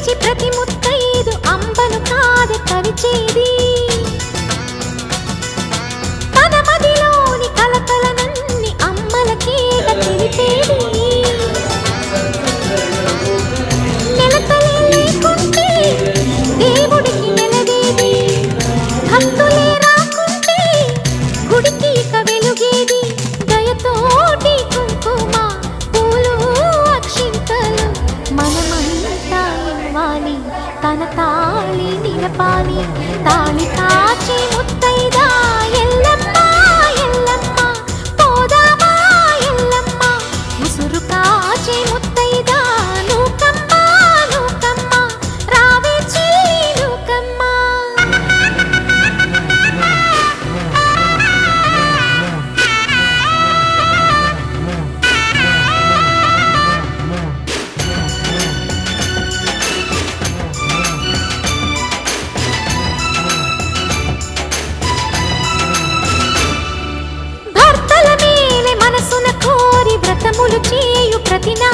పిలిచి ప్రతి ముత్తైదు అంబను కాదు కవిచేది తన మదిలోని కలకలనన్ని అమ్మలకేగ తెలిపేది నెలతలే లేకుంటే దేవుడికి వెలగేది భక్తులే రాకుంటే గుడికి ఇక వెలుగేది దయతోటి కుంకుమ పూలు అక్షింతలు మనమంతా ఇవ్వాలి తన తాళి నిలపాలి తాళి కాచి ముత్తైదా ఎల్లమ్మ ఎల్లమ్మ పోదామా ఎల్లమ్మ ముసురు కాచి ముత్తైదా నూకమ్మ నూకమ్మ రావే చెల్లి నూకమ్మ భర్తల మేలే మనసున కోరి వ్రతములు చేయు ప్రతినా